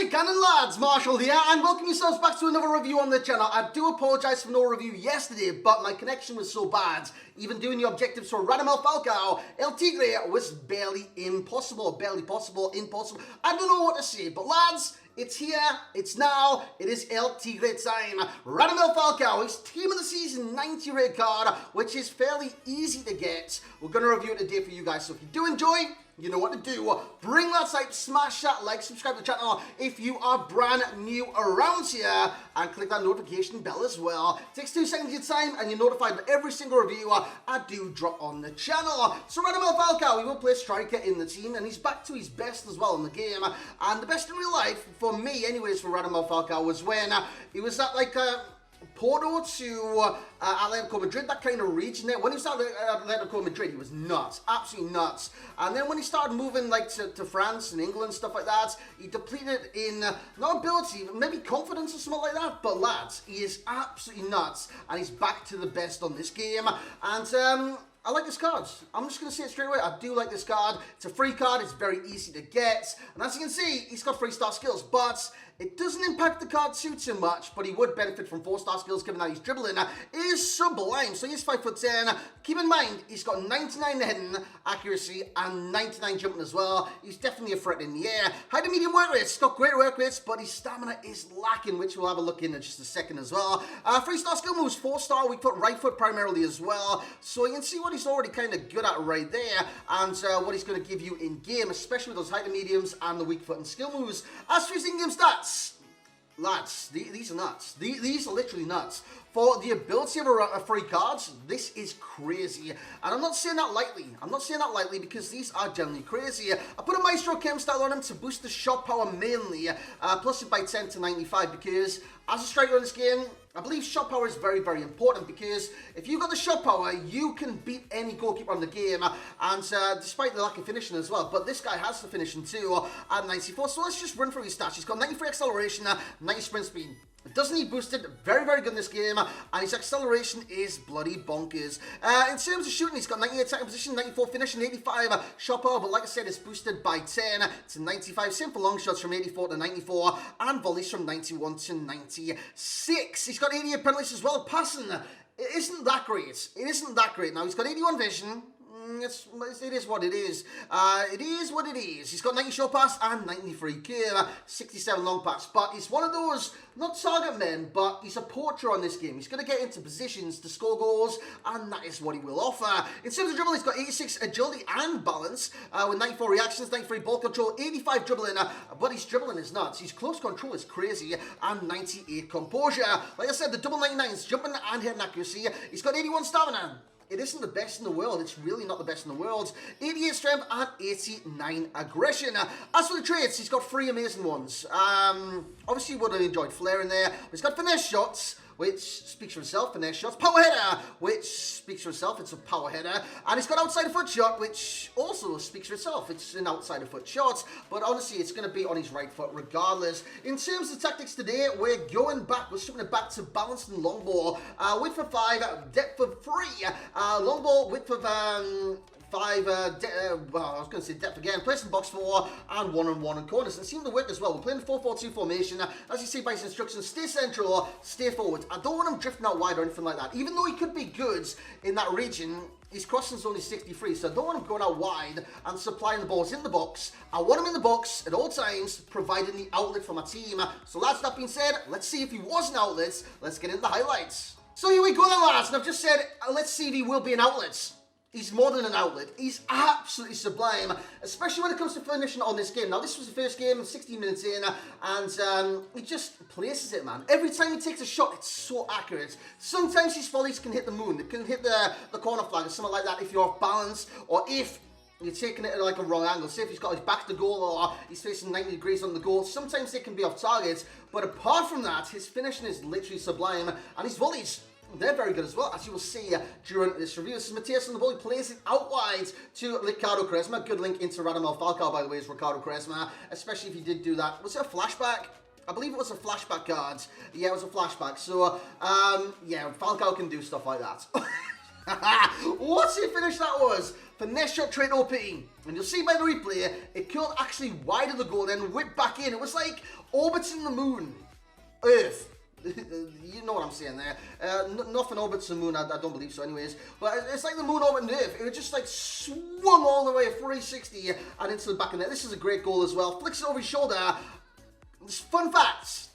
it going, lads? Marshall here, and welcome yourselves back to another review on the channel. I do apologise for no review yesterday, but my connection was so bad, even doing the objectives for TOTS Falcao, El Tigre was barely impossible. Impossible. I don't know what to say, but lads, it's here, it's now, it is El Tigre time. TOTS Falcao, his team of the season 90 rate card, which is fairly easy to get. We're going to review it today for you guys, so if you do enjoy, you know what to do. Bring that type, smash that like, subscribe to the channel if you are brand new around here, and click that notification bell as well. It takes 2 seconds of your time, and you're notified of every single review I do drop on the channel. So TOTS Falcao, he will play striker in the team, and he's back to his best as well in the game. And the best in real life, for me anyways, for TOTS Falcao, was when he was at like Porto to Atletico Madrid, that kind of region there. When he was at Atletico Madrid, he was nuts, absolutely nuts. And then when he started moving like to France and England, stuff like that, he depleted in not ability, maybe confidence or something like that. But lads, he is absolutely nuts, and he's back to the best on this game. And I like this card. I'm just going to say it straight away. I do like this card. It's a free card. It's very easy to get. And as you can see, he's got 3-star skills. But it doesn't impact the card too much. But he would benefit from 4-star skills, given that he's dribbling. It is sublime. So he's 5'10". Keep in mind, he's got 99 heading accuracy and 99 jumping as well. He's definitely a threat in the air. High to medium work rates. He's got great work rates, but his stamina is lacking, which we'll have a look in just a second as well. 3-star skill moves, 4-star weak foot, right foot primarily as well. So you can see what he's already kind of good at right there, and what he's going to give you in game, especially with those high to mediums and the weak foot and skill moves. As for his in-game stats, lads, these are nuts. These are literally nuts. For the ability of a free card, this is crazy. And I'm not saying that lightly. I'm not saying that lightly because these are generally crazy. I put a Maestro Chem style on him to boost the shot power mainly, plus it by 10 to 95, because as a striker in this game, I believe shot power is very important, because if you've got the shot power, you can beat any goalkeeper in the game, and despite the lack of finishing as well. But this guy has the finishing too at 94, so let's just run through his stats. He's got 93 acceleration, 90 sprint speed. It doesn't need boosted, very good in this game, and his acceleration is bloody bonkers. In terms of shooting, he's got 98 attacking position, 94 finishing, 85 shot power, but like I said, it's boosted by 10 to 95. Same for long shots from 84 to 94, and volleys from 91 to 96. He's got 88 penalties as well. Passing, it isn't that great. It isn't that great. Now, he's got 81 vision. It is what it is. It is what it is. He's got 90 short pass and 93 curve, 67 long pass. But he's one of those, not target men, but he's a poacher on this game. He's going to get into positions to score goals, and that is what he will offer. In terms of dribble, he's got 86 agility and balance, with 94 reactions, 93 ball control, 85 dribbling, but his dribbling is nuts. His close control is crazy, and 98 composure. Like I said, the double 99s, jumping and heading accuracy. He's got 81 stamina. It isn't the best in the world. It's really not the best in the world. 88 strength and 89 aggression. As for the traits, he's got 3 amazing ones. Obviously, you would have enjoyed flair in there. He's got finesse shots, which speaks for itself. Finesse shots. Power header, which speaks for itself. It's a power header. And he's got outside of foot shot, which also speaks for itself. It's an outside of foot shot. But honestly, it's going to be on his right foot regardless. In terms of tactics today, we're going back. We're stripping it back to balanced and long ball. Width of 5, depth of 3. Long ball, width of 5, well, I was going to say depth again, placing box 4 and 1-on-1 in corners, and seeing the work as well. We're playing the 4-4-2 formation. As you see by his instructions, stay central, stay forward. I don't want him drifting out wide or anything like that. Even though he could be good in that region, his crossing is only 63, so I don't want him going out wide and supplying the balls in the box. I want him in the box at all times, providing the outlet for my team. So lads, that being said, let's see if he was an outlet. Let's get into the highlights. So here we go then, lads, and I've just said, let's see if he will be an outlet. He's more than an outlet. He's absolutely sublime, especially when it comes to finishing on this game. Now, this was the first game, 16 minutes in, and he just places it, man. Every time he takes a shot, it's so accurate. Sometimes his volleys can hit the moon. It can hit the corner flag or something like that if you're off balance, or if you're taking it at like a wrong angle. Say if he's got his back to goal or he's facing 90 degrees on the goal. Sometimes they can be off target, but apart from that, his finishing is literally sublime, and his volleys, they're very good as well, as you will see during this review. This is Matthias on the ball. He plays it out wide to Ricardo Quaresma. Good link into TOTS Falcao, by the way, is Ricardo Quaresma, especially if he did do that. Was it a flashback? I believe it was a flashback card. Yeah, it was a flashback. So, yeah, Falcao can do stuff like that. What a finish that was! Finesse shot trade OP. And you'll see by the replay, it curled actually wide of the goal, then whipped back in. It was like orbits in the moon, Earth. You know what I'm saying there. Nothing orbits the moon, I don't believe so anyways. But it's like the moon orbiting Earth. It just like swung all the way 360 and into the back of the net. This is a great goal as well. Flicks it over his shoulder. Fun facts.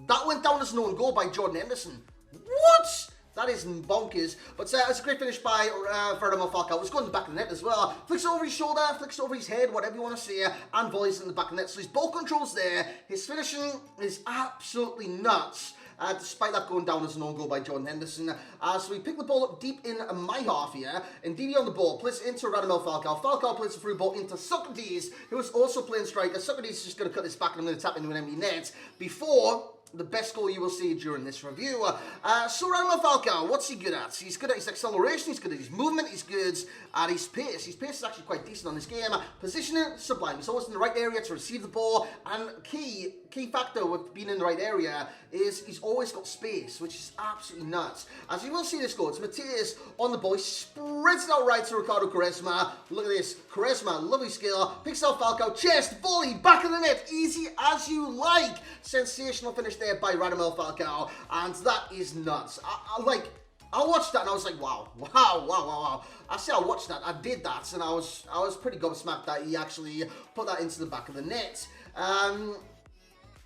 That went down as an own goal by Jordan Henderson. What? That is bonkers. But it's a great finish by Radamel Falcao. It was going to the back of the net as well. Flicks over his shoulder, flicks over his head, whatever you want to say, and volleys in the back of the net. So his ball control's there. His finishing is absolutely nuts. Despite that going down as an own goal by Jordan Henderson. So we pick the ball up deep in my half here. And DD on the ball, plays it into Radamel Falcao. Falcao plays the through ball into Socrates, who is also playing striker. Socrates is just going to cut this back and I'm going to tap into an empty net before the best goal you will see during this review. So Radamel Falcao, what's he good at? He's good at his acceleration, he's good at his movement, he's good at his pace. His pace is actually quite decent on this game. Positioning, sublime. He's always in the right area to receive the ball. And key factor with being in the right area is he's always got space, which is absolutely nuts. As you will see this goal, it's Mateus on the ball. He spreads it out right to Ricardo Quaresma. Look at this. Quaresma, lovely skill. Picks out Falcao. Chest, volley, back of the net. Easy as you like. Sensational finish there by Radamel Falcao. And that is nuts. I watched that and I was like, wow. I say I watched that, I did that, and I was pretty gobsmacked that he actually put that into the back of the net.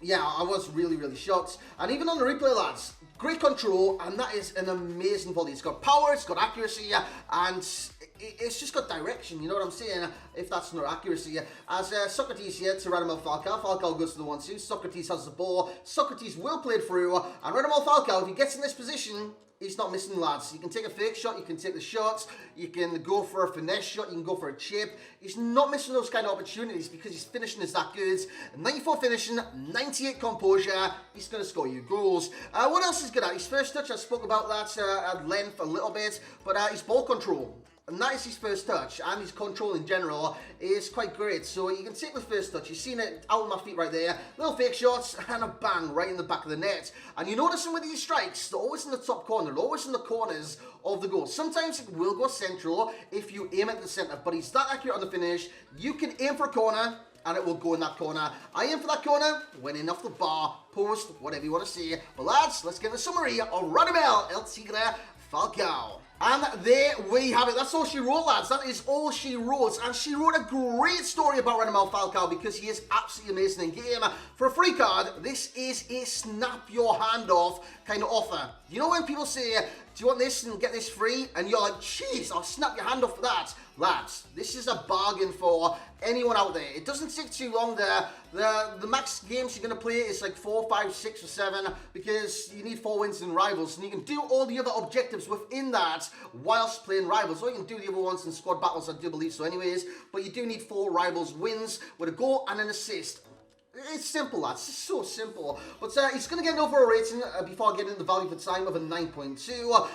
Yeah, I was really shocked. And even on the replay, lads, great control, and that is an amazing volley. It's got power, it's got accuracy, and it's just got direction, you know what I'm saying? If that's not accuracy. As Socrates here to Radamel Falcao. Falcao goes to the 1-2. Socrates has the ball. Socrates will play it through, and Radamel Falcao, if he gets in this position, he's not missing, lads. You can take a fake shot, you can take the shots, you can go for a finesse shot, you can go for a chip. He's not missing those kind of opportunities because his finishing is that good. 94 finishing, 98 composure. He's going to score you goals. What else is good at? His first touch, I spoke about that at length a little bit, but his ball control. And that is his first touch, and his control in general is quite great. So you can take the first touch, you've seen it out on my feet right there, little fake shots, and a bang right in the back of the net. And you notice with these strikes, they're always in the top corner, they're always in the corners of the goal. Sometimes it will go central if you aim at the centre, but he's that accurate on the finish. You can aim for a corner, and it will go in that corner. I aim for that corner, went in off the bar, post, whatever you want to say. But lads, let's get the summary of Radamel El Tigre Falcao. And there we have it. That's all she wrote, lads. That is all she wrote. And she wrote a great story about Radamel Falcao because he is absolutely amazing in game. For a free card, this is a snap your hand off kind of offer. You know when people say, do you want this and get this free? And you're like, jeez, I'll snap your hand off for that. Lads, this is a bargain for anyone out there. It doesn't take too long. The max games you're going to play is like 4, 5, 6 or 7 because you need 4 wins in Rivals, and you can do all the other objectives within that whilst playing Rivals. Or you can do the other ones in squad battles, I do believe so anyways, but you do need 4 Rivals wins with a goal and an assist. It's simple, lads. It's so simple. But he's going to get an overall rating before getting the value for time of a 9.2.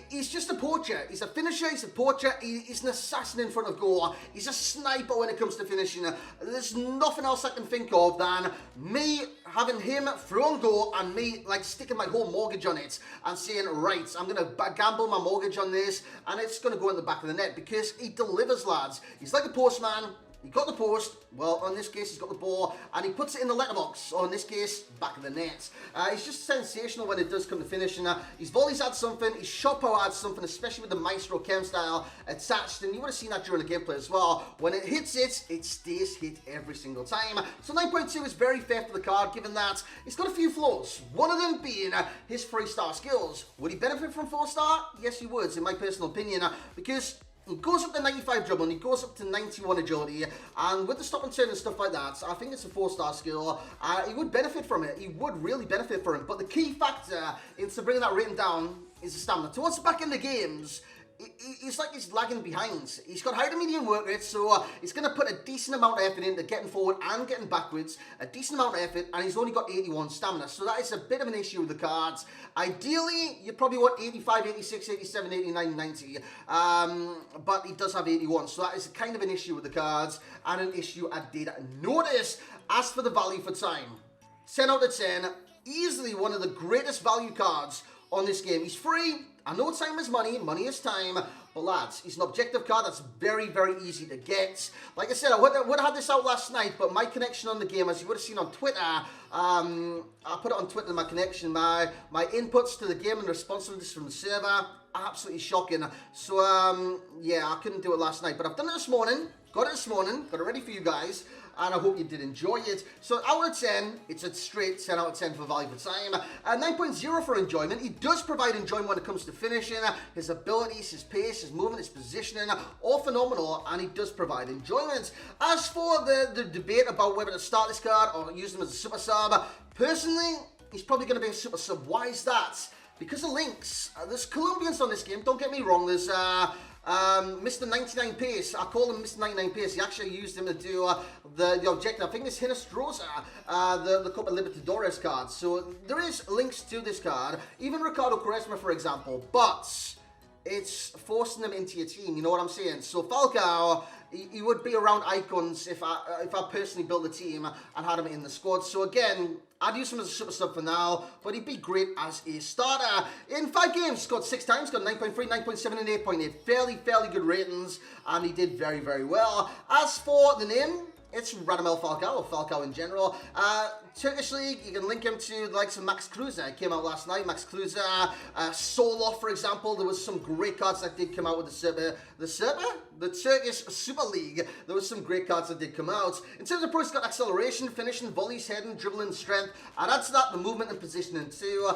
He's just a poacher. He's a finisher. He's a poacher. He's an assassin in front of goal. He's a sniper when it comes to finishing. There's nothing else I can think of than me having him through on goal and me like sticking my whole mortgage on it and saying, right, I'm going to gamble my mortgage on this and it's going to go in the back of the net because he delivers, lads. He's like a postman. He got the post, well, in this case, he's got the ball, and he puts it in the letterbox, or in this case, back of the net. He's just sensational when it does come to finishing. His volleys add something, his shot power adds something, especially with the Maestro Chem style attached, and you would have seen that during the gameplay as well. When it hits it, it stays hit every single time. So 9.2 is very fair for the card, given that it's got a few flaws, one of them being his 3-star skills. Would he benefit from 4-star? Yes, he would, in my personal opinion, because he goes up to 95 dribbling, he goes up to 91 agility, and with the stop and turn and stuff like that, I think it's a 4-star skill. He would benefit from it, he would really benefit from it, but the key factor into bringing that rating down is the stamina. Towards the back in the games, it's like he's lagging behind. He's got high to medium work rate, so he's going to put a decent amount of effort into getting forward and getting backwards, a decent amount of effort, and he's only got 81 stamina, so that is a bit of an issue with the cards. Ideally, you probably want 85, 86, 87, 89, 90, but he does have 81, so that is kind of an issue with the cards, and an issue I did notice. As for the value for time, 10 out of 10, easily one of the greatest value cards on this game. He's free. I know time is money. Money is time. But lads, he's an objective card that's very, very easy to get. Like I said, I would have had this out last night, but my connection on the game, as you would have seen on Twitter, I put it on Twitter, my connection, my inputs to the game and responsiveness from the server, absolutely shocking. So, yeah, I couldn't do it last night, but I've done it this morning. Got it ready for you guys, and I hope you did enjoy it. So out of 10, it's a straight 10 out of 10 for value for time. 9.0 for enjoyment. He does provide enjoyment when it comes to finishing. His abilities, his pace, his movement, his positioning, all phenomenal, and he does provide enjoyment. As for the debate about whether to start this card or use him as a super sub, personally, he's probably going to be a super sub. Why is that? Because of links. There's Colombians on this game, don't get me wrong. There's Mr. 99 Pace, I call him Mr. 99 Pace. He actually used him to do the objective. I think it's Hinestrosa, the Copa Libertadores card. So there is links to this card. Even Ricardo Quaresma, for example. But it's forcing them into your team, you know what I'm saying? So Falcao, he would be around icons if I personally built a team and had him in the squad. So again, I'd use him as a super sub for now, but he'd be great as a starter. In 5 games, scored 6 times, got 9.3, 9.7, and 8.8. Fairly good ratings, and he did very, very well. As for the name, it's Radamel Falcao, or Falcao in general. Turkish League, you can link him to the likes of Max Kruse. It came out last night. Max Kruse, Soloff, for example. There was some great cards that did come out with the Turkish Super League. There was some great cards that did come out. In terms of pro, he's got acceleration, finishing, volleys, heading, dribbling, strength. And add to that the movement and positioning too.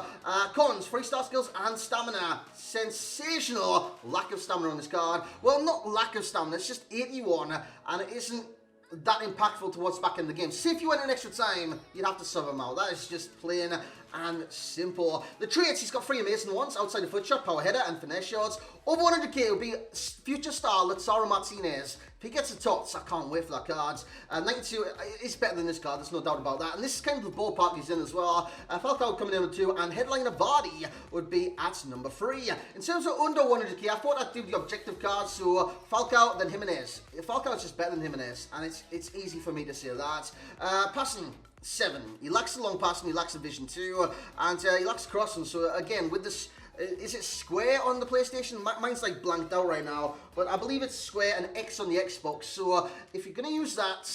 Cons, freestyle skills and stamina. Sensational lack of stamina on this card. Well, not lack of stamina, it's just 81, and it isn't that impactful to what's back in the game. See, if you went in extra time, you'd have to sub him out. That is just plain and simple. The traits, he's got 3 amazing ones: outside the foot shot, power header, and finesse shots. Over 100k will be future star Lazaro Martinez. If he gets a TOTS, I can't wait for that card. 92 is better than this card, there's no doubt about that. And this is kind of the ballpark he's in as well. Falcao coming in with 2, and headliner Vardy would be at number 3. In terms of under 100k, I thought I'd do the objective card, so Falcao, then Jimenez. Falcao is just better than Jimenez, and it's easy for me to say that. Passing, 7. He lacks the long passing, he lacks the vision too, and he lacks crossing. So again, with this, is it square on the PlayStation? Mine's like blanked out right now, but I believe it's square and X on the Xbox. So if you're going to use that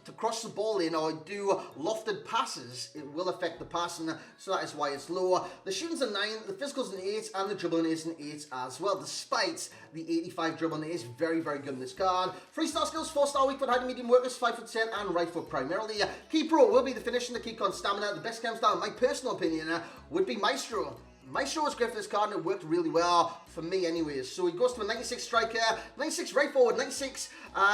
to cross the ball in or do lofted passes, it will affect the passing, so that is why it's lower. The shooting's a 9, the physical's an 8, and the dribbling is an 8 as well, despite the 85 dribbling. It is very good in this card. 3-star skills, 4-star weak foot, high to medium workers, 5 foot 10, and right foot primarily. Key pro will be the finishing, the key con stamina. The best comes down, in my personal opinion, would be Maestro. Maestro was great for this card, and it worked really well for me anyways. So he goes to a 96 striker, 96 right forward, 96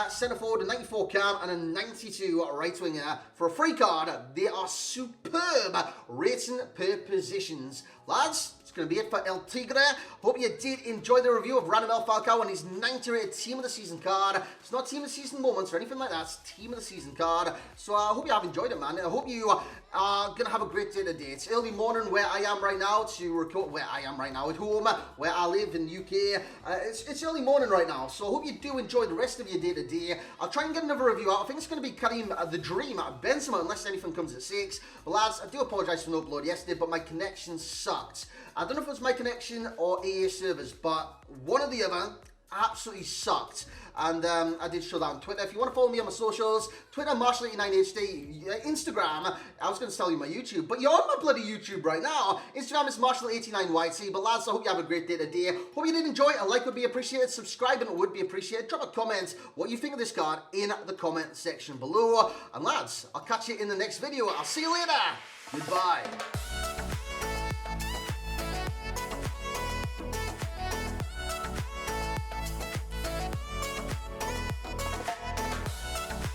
centre forward, a 94 cam, and a 92 right winger. For a free card, they are superb rating per positions. Lads, it's going to be it for El Tigre. Hope you did enjoy the review of Radamel Falcao and his 90 rated Team of the Season card. It's not Team of the Season moments or anything like that. It's Team of the Season card. So I hope you have enjoyed it, man. I hope you are going to have a great day today. It's early morning where I am right now to record, where I am right now at home, where I live in the UK. It's early morning right now, so I hope you do enjoy the rest of your day today. I'll try and get another review out. I think it's going to be Karim the Dream at Benzema, unless anything comes at 6. But lads, I do apologise for no upload yesterday, but my connection sucked. I don't know if it was my connection or EA servers, but one or the other absolutely sucked. And I did show that on Twitter. If you want to follow me on my socials, Twitter, Marshall89HD, Instagram, I was going to tell you my YouTube, but you're on my bloody YouTube right now. Instagram is Marshall89YT. But lads, I hope you have a great day today. Hope you did enjoy it. A like would be appreciated. Subscribing would be appreciated. Drop a comment what you think of this card in the comment section below. And lads, I'll catch you in the next video. I'll see you later. Goodbye.